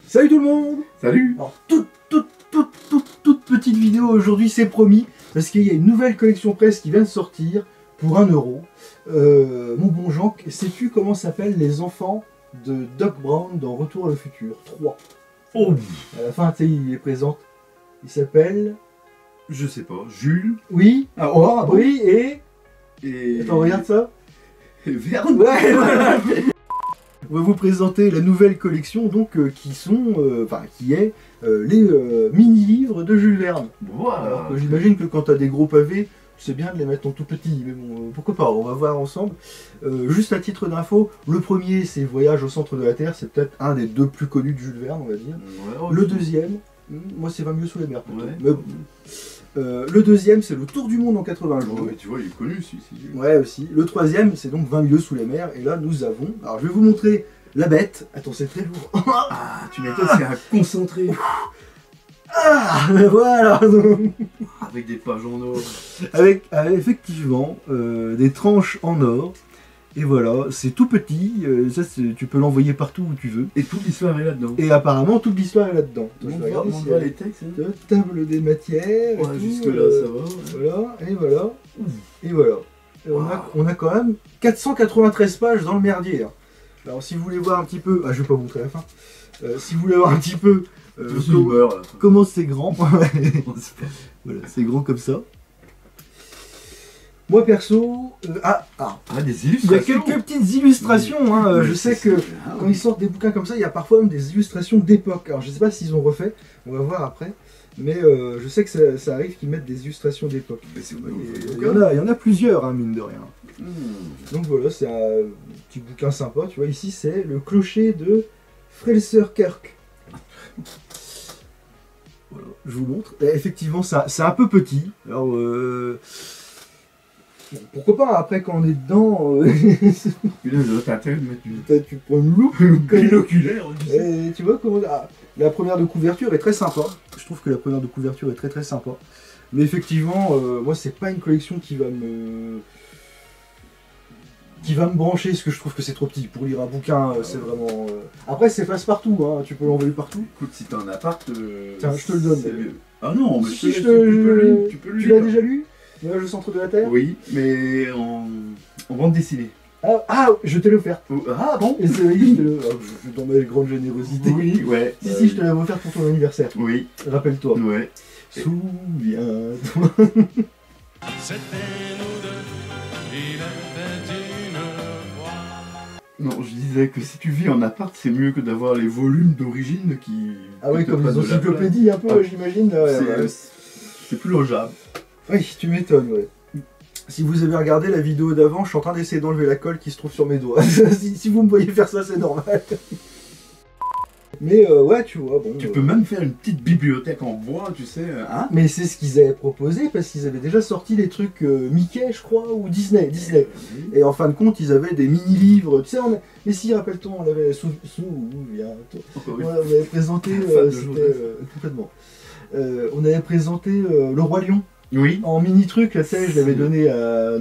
Salut tout le monde! Salut! Alors toute petite vidéo aujourd'hui, c'est promis, parce qu'il y a une nouvelle collection presse qui vient de sortir pour 1 €. Mon bon Jean, sais-tu comment s'appellent les enfants de Doc Brown dans Retour à le futur 3? Oh! À la fin, tu sais, il les présente. Il s'appelle... Je sais pas, Jules? Oui, Ah, oh, ah bon? oui, et... Et... Attends, regarde ça. Et Verne? Ouais, voilà. On va vous présenter la nouvelle collection donc qui est les mini-livres de Jules Verne. Voilà. Alors que j'imagine que quand tu as des gros pavés, c'est bien de les mettre en tout petit, mais bon, pourquoi pas, on va voir ensemble. Juste à titre d'info, le premier c'est Voyage au centre de la Terre, c'est peut-être un des deux plus connus de Jules Verne, on va dire. Ouais, Le deuxième, moi c'est 20 mieux sous les mers plutôt. Ouais. Mais bon. Le deuxième c'est Le Tour du monde en 80 jours. Ouais, tu vois, il est connu celui-ci. Ouais aussi. Le troisième c'est donc 20 lieues sous les mers, et là nous avons, alors je vais vous montrer la bête. Attends, c'est très lourd. Ah, tu m'étonnes, c'est un concentré. Ah, voilà. Avec des pages en or. Avec effectivement des tranches en or. Et voilà, c'est tout petit, tu peux l'envoyer partout où tu veux. Et toute l'histoire est là-dedans. Et apparemment, toute l'histoire est là-dedans. On voit les textes. Hein. Table des matières. Ouais, et jusque tout, là, ça va. Voilà, et voilà. Et voilà. Et on a quand même 493 pages dans le merdier. Hein. Alors, si vous voulez voir un petit peu... Ah, je vais pas vous montrer la fin. Si vous voulez voir un petit peu... comment c'est grand. Voilà, c'est grand comme ça. Moi perso, des il y a illustrations. quelques petites illustrations. Hein. Je sais que quand ils sortent des bouquins comme ça, il y a parfois même des illustrations d'époque. Alors je sais pas s'ils ont refait, on va voir après. Mais je sais que ça arrive qu'ils mettent des illustrations d'époque. Il y en a plusieurs, hein, mine de rien. Donc voilà, c'est un petit bouquin sympa. Tu vois, ici c'est Le clocher de Frelsers-Kirk. Voilà, je vous montre. Et effectivement, c'est un peu petit. Alors, bon, pourquoi pas, après quand on est dedans, Puis là, t'as intérêt de mettre tu prends une loupe, binoculaire. et tu vois comment... la première de couverture est très sympa. Je trouve que la première de couverture est très très sympa. Mais effectivement, moi c'est pas une collection qui va me brancher, parce que je trouve que c'est trop petit. Pour lire un bouquin, c'est vraiment... Après c'est passe-partout, hein, tu peux l'envoyer partout. Écoute, si t'as un appart... Tiens, je te le donne. C'est mieux. Ah non, mais Si, tu peux le lire. Tu l'as déjà lu? Voyage au centre de la Terre? Oui, mais en bande dessinée. Ah, je te l'ai offert. Ah bon? Et c'est oui, je dans ma grande générosité. Oui, ouais. Si, je te l'avais offert pour ton anniversaire. Oui. Rappelle-toi. Ouais. Souviens-toi. C'était nous deux, il était une fois. Non, je disais que si tu vis en appart, c'est mieux que d'avoir les volumes d'origine qui... Ah oui, comme pas les de la encyclopédies un peu, Ah. j'imagine. C'est plus logeable. Oui, tu m'étonnes, ouais. Si vous avez regardé la vidéo d'avant, je suis en train d'essayer d'enlever la colle qui se trouve sur mes doigts. si vous me voyez faire ça, c'est normal. Mais ouais, tu vois, bon... Tu peux même faire une petite bibliothèque en bois, tu sais, hein? Mais c'est ce qu'ils avaient proposé, parce qu'ils avaient déjà sorti les trucs Mickey, je crois, ou Disney. Et en fin de compte, ils avaient des mini-livres. Tu sais, mais si, rappelle-toi, on l'avait on avait présenté... complètement. On avait présenté Le Roi Lion. Oui. En mini truc, là, tu sais, je l'avais donné à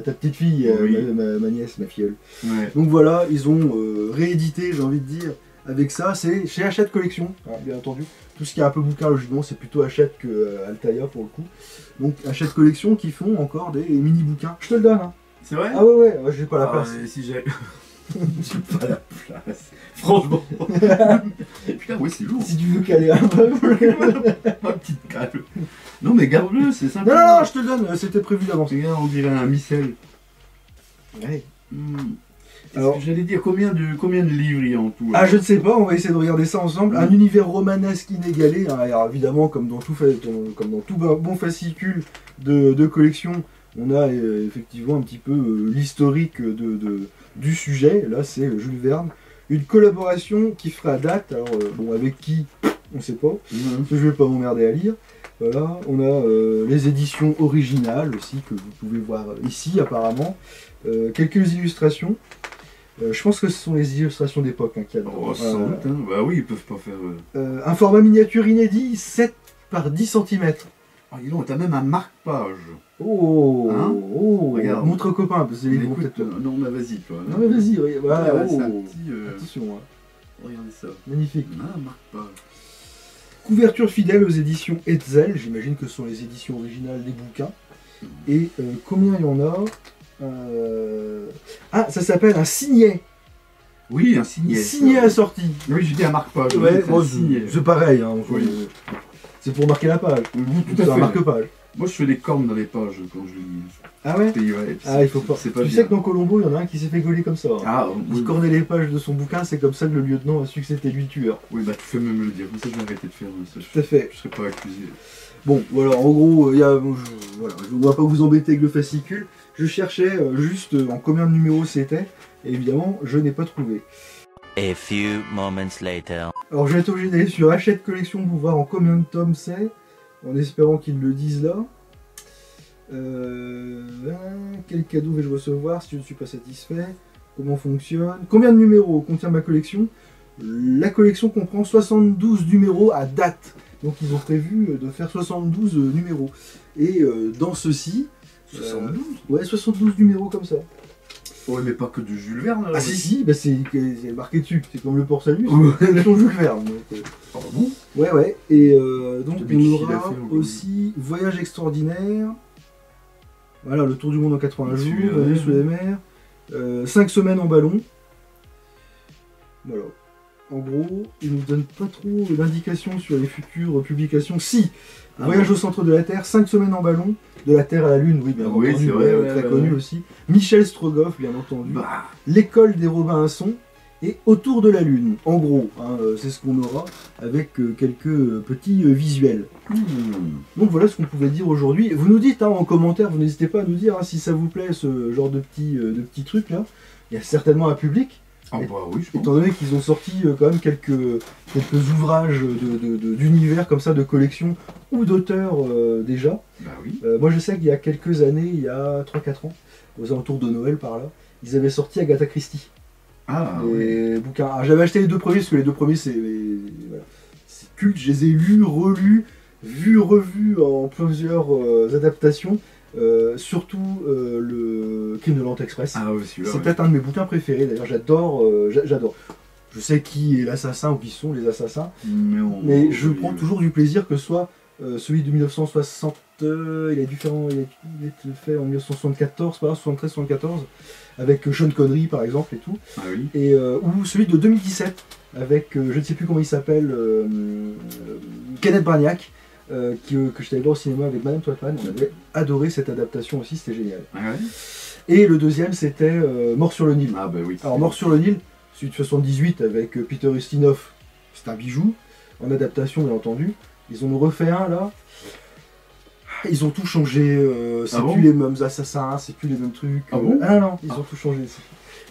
ta petite fille, Oui. ma nièce, ma filleule. Ouais. Donc voilà, ils ont réédité, j'ai envie de dire, avec ça. C'est chez Hachette Collection, hein, bien entendu. Tout ce qui est un peu bouquin, logiquement, c'est plutôt Hachette que Altaïa pour le coup. Donc Hachette Collection qui font encore des mini bouquins. Je te le donne, hein. C'est vrai? Ah ouais, j'ai pas la place. Si j'ai... j'ai pas la place. Franchement. Putain, ouais, c'est lourd. Si tu veux caler un peu. Un petit câble. Non, mais garde-le, c'est sympa. Non, je te le donne, c'était prévu d'avance. Regarde, on dirait un micelle. Ouais. Alors, j'allais dire combien de livres il y a en tout? Ah, je ne sais pas, on va essayer de regarder ça ensemble. Un univers romanesque inégalé, hein. Alors, évidemment, comme dans tout bon fascicule de collection, on a effectivement un petit peu l'historique du sujet. Là, c'est Jules Verne. Une collaboration qui fera date, alors bon, avec qui, on ne sait pas, parce que je vais pas m'emmerder à lire. Voilà, on a les éditions originales aussi, que vous pouvez voir ici apparemment. Quelques illustrations. Je pense que ce sont les illustrations d'époque hein, qu'il y a dedans. Oh, sans doute, hein. Bah oui, ils peuvent pas faire... un format miniature inédit, 7 par 10 cm. Ah, dis donc, t'as même un marque-page. Oh, Hein? oh, Regarde. montre aux copains, parce que les Écoute, peut-être... non, mais vas-y, toi. Non mais vas-y, oui. Voilà, Ouais, oh. c'est un petit... Attention. Hein. Regardez ça. Magnifique. Ah, marque pas. Couverture fidèle aux éditions Hetzel, j'imagine que ce sont les éditions originales des bouquins. Et combien il y en a Ah, ça s'appelle un signet. Oui, un signet. Signet assorti. Oui, je dis un marque pas. Ouais, moi, signet. c'est pareil. Hein, Oui. C'est pour marquer la page. Oui, tout C'est à un fait. marque-page. Moi, je fais des cornes dans les pages quand je le lis. Ah ouais Et ouais, Ah, il faut pas. C'est pas Tu bien. sais que dans Colombo, il y en a un qui s'est fait gauler comme ça. Hein. Ah, Il oui. cornait les pages de son bouquin, c'est comme ça que le lieutenant a su que c'était lui le tueur. Oui, bah tu fais même me le dire. Comme ça, je vais arrêter de faire ça. Tout à fait. Je serais pas accusé. Bon, voilà, en gros, voilà, je ne vais pas vous embêter avec le fascicule. Je cherchais juste en combien de numéros c'était, et évidemment, je n'ai pas trouvé. A few moments later. Alors, je vais être obligé d'aller sur Hachette Collection pour voir en combien de tomes c'est, en espérant qu'ils le disent là. Quel cadeau vais-je recevoir si je ne suis pas satisfait? Comment fonctionne? Combien de numéros contient ma collection? La collection comprend 72 numéros à date. Donc ils ont prévu de faire 72 numéros. Et dans ceux-ci... 72 Ouais, 72 numéros comme ça. Ouais, mais pas que de Jules Verne. Ah si, bah c'est marqué dessus. C'est comme le Port-Salut, Ouais. c'est la collection Jules Verne. Donc, Pardon. ouais. Et donc T'as on vu qui l'a aura fait, ou quoi aussi Voyage extraordinaire. Voilà, le tour du monde en 80 jours, Celui-là, Voyage ouais. sous la mer. 5 semaines en ballon. Voilà. En gros, il nous donne pas trop d'indications sur les futures publications. Si, Ah Voyage bon au centre de la Terre, 5 semaines en ballon, de la Terre à la Lune, oui, bien Ah oui, entendu, c'est vrai, très ouais, connu ouais. aussi. Michel Strogoff, bien entendu. Bah, L'école des Robinson et Autour de la Lune. En gros, hein, c'est ce qu'on aura avec quelques petits visuels. Donc voilà ce qu'on pouvait dire aujourd'hui. Vous nous dites hein, en commentaire, vous n'hésitez pas à nous dire hein, si ça vous plaît ce genre de petits trucs là. Il y a certainement un public, ah bah oui, je pense. étant donné qu'ils ont sorti quand même quelques ouvrages d'univers comme ça, de collection ou d'auteurs déjà. Bah oui. Moi je sais qu'il y a quelques années, il y a 3-4 ans, aux alentours de Noël par là, ils avaient sorti Agatha Christie. Ah ouais. Les bouquins. Alors, j'avais acheté les deux premiers parce que les deux premiers c'est culte, je les ai lus, relus, vus, revus en plusieurs adaptations. Surtout le Crime de l'Orient Express. Ah ouais, celui-là. C'est ouais. peut-être un de mes bouquins préférés d'ailleurs, j'adore. Je sais qui est l'assassin ou qui sont les assassins, mais je prends toujours du plaisir que ce soit celui de 1960, il est différent, il est fait en 1974, pas 73-74, avec Sean Connery par exemple et tout, Ah oui. et, ou celui de 2017 avec, je ne sais plus comment il s'appelle, Kenneth Branagh, que je t'avais voir au cinéma avec Madame Twatman. On avait adoré cette adaptation aussi, c'était génial. Ah ouais. Et le deuxième c'était Mort sur le Nil. Ah bah oui. Alors Mort sur le Nil, celui de 78 avec Peter Ustinov, c'est un bijou, en adaptation bien entendu. Ils en ont refait un là. Ils ont tout changé, c'est Ah bon plus les mêmes assassins, c'est plus les mêmes trucs. Ah bon non, ils ont tout changé.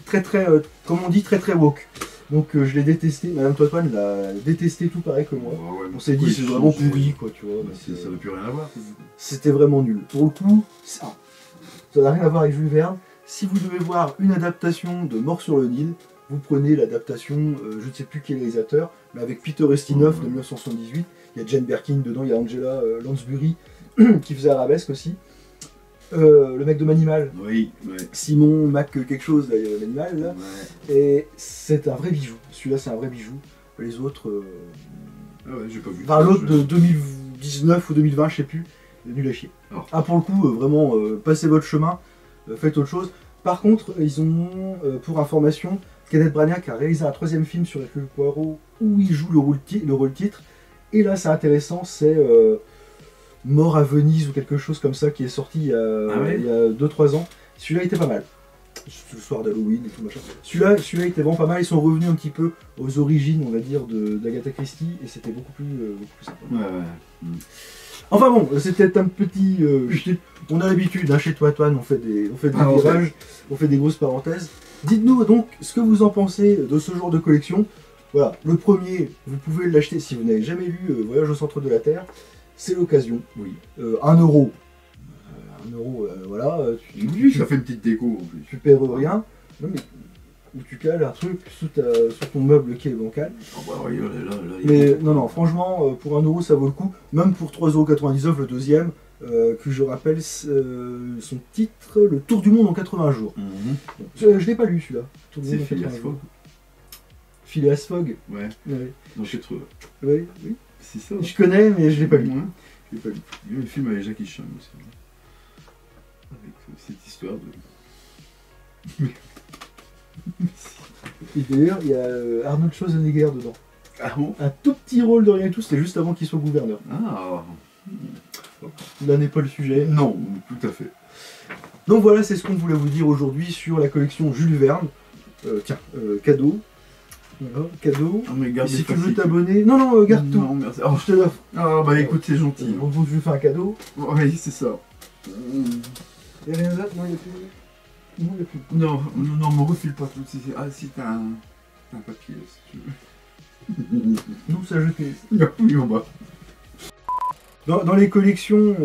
C'est très, comme on dit, très woke. Donc je l'ai détesté, Madame Twatman l'a détesté tout pareil que moi. Ouais, ouais, On s'est dit oui, c'est vraiment changer. pourri quoi, tu vois. Bah, ça veut plus rien à voir. C'était vraiment nul. Pour le coup, ça n'a rien à voir avec Jules Verne. Si vous devez voir une adaptation de Mort sur le Nil, vous prenez l'adaptation, je ne sais plus quel réalisateur, mais avec Peter Ustinov de 1978. Il y a Jane Birkin dedans, il y a Angela Lansbury qui faisait Arabesque aussi. Le mec de Manimal, Oui, ouais. Simon Mac quelque chose, Manimal là. Ouais. Et c'est un vrai bijou. Celui-là c'est un vrai bijou. Les autres, Ah ouais, j'ai pas vu. enfin l'autre de 2019 ou 2020, je sais plus, nul à chier. Oh. Ah pour le coup, vraiment, passez votre chemin, faites autre chose. Par contre, ils ont, pour information, Kenneth Branagh a réalisé un troisième film sur Hercule Poirot où il joue le rôle titre. Et là, c'est intéressant, c'est Mort à Venise ou quelque chose comme ça qui est sorti il y a 2-3 ans. Celui-là était pas mal. Le soir d'Halloween et tout machin. Celui-là était vraiment pas mal. Ils sont revenus un petit peu aux origines, on va dire, d'Agatha Christie et c'était beaucoup plus sympa. Ouais, ouais. Enfin bon, c'était un petit. On a l'habitude, hein, chez Twatman, on fait des virages, on fait des grosses parenthèses. Dites-nous donc ce que vous en pensez de ce genre de collection. Voilà, le premier, vous pouvez l'acheter si vous n'avez jamais lu Voyage au centre de la Terre. C'est l'occasion. Oui. 1 euro. 1 euro, voilà. Oui, ça fait une petite déco en plus. Tu perds rien. Non mais. Ou tu cales un truc sous ton meuble qui est bancal. Ah bah oui, là, Mais non, franchement, pour 1 euro, ça vaut le coup. Même pour 3,99 € le deuxième, que je rappelle son titre, Le Tour du monde en 80 jours. Je l'ai pas lu celui-là. Tour du C'est monde en 80 Phileas jours. Fogg. Phileas Fogg. Ouais. Ouais. Non, je sais trop. Ouais, oui. C'est ça. Je connais, mais je l'ai pas lu. Ouais. Je l'ai pas lu. Il y a eu le film avec Jackie Chan aussi. Avec cette histoire de. Et d'ailleurs, il y a Arnold Schwarzenegger dedans. Ah bon? Un tout petit rôle de rien du tout, c'était juste avant qu'il soit gouverneur. Ah. Là n'est pas le sujet. Non, tout à fait. Donc voilà, c'est ce qu'on voulait vous dire aujourd'hui sur la collection Jules Verne. Tiens, cadeau. Voilà, cadeau. Ah, mais Et gardez si tu pas veux si- t'abonner... Non, garde tout. Non, merci. Oh, Je te l'offre. ah, bah écoute, c'est gentil. Donc je lui fais un cadeau. Oui, c'est ça. Il y a rien d'autre? Non, il n'y a plus. Non, il n'y a plus. Non, me refile pas tout. Ah, si t'as un papier, si tu veux. Non, c'est à jeter. Oui, on va. Dans les collections,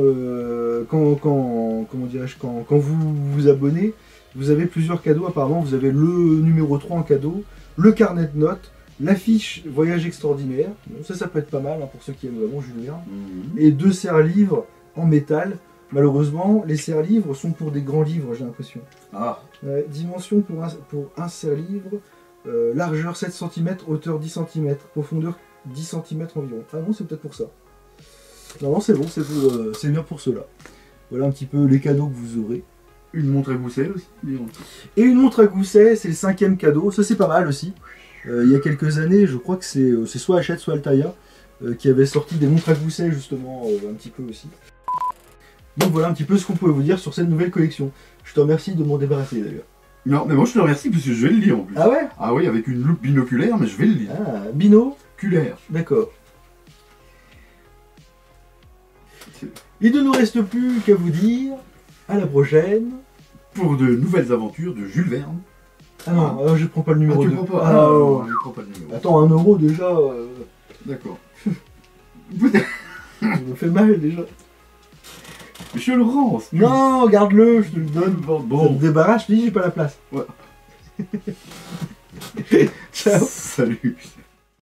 comment dirais-je, quand vous vous abonnez, vous avez plusieurs cadeaux. Apparemment, vous avez le numéro 3 en cadeau, le carnet de notes, l'affiche Voyage extraordinaire. Bon, ça peut être pas mal hein, pour ceux qui aiment vraiment Jules Verne. Et 2 serre-livres en métal. Malheureusement, les serre-livres sont pour des grands livres, j'ai l'impression. Ah, Dimension pour un serre-livre, largeur 7 cm, hauteur 10 cm, profondeur 10 cm environ. Ah non, c'est peut-être pour ça. Non, c'est bon, c'est bien pour cela. Voilà un petit peu les cadeaux que vous aurez. une montre à gousset aussi. Disons. Et une montre à gousset, c'est le 5e cadeau. Ça, c'est pas mal aussi. Il y a quelques années, je crois que c'est soit Hachette, soit Altaïa qui avait sorti des montres à gousset, justement, un petit peu aussi. Donc voilà un petit peu ce qu'on pouvait vous dire sur cette nouvelle collection. Je te remercie de m'en débarrasser d'ailleurs. Non, mais moi je te remercie parce que je vais le lire en plus. Ah ouais? Ah oui, avec une loupe binoculaire, mais je vais le lire. Ah, Bino? Culaire. D'accord. Il ne nous reste plus qu'à vous dire à la prochaine. Pour de nouvelles aventures de Jules Verne. Ah non, je prends pas le numéro tu 2. prends pas. Ah, oh. Je prends pas le numéro. Attends, 1 euro déjà, D'accord. ça me fait mal déjà. Je le rends. Non, garde-le, je te le donne. Bon, Ça bon. me débarrasse, je te dis, j'ai pas la place. Ouais. Ciao. Salut.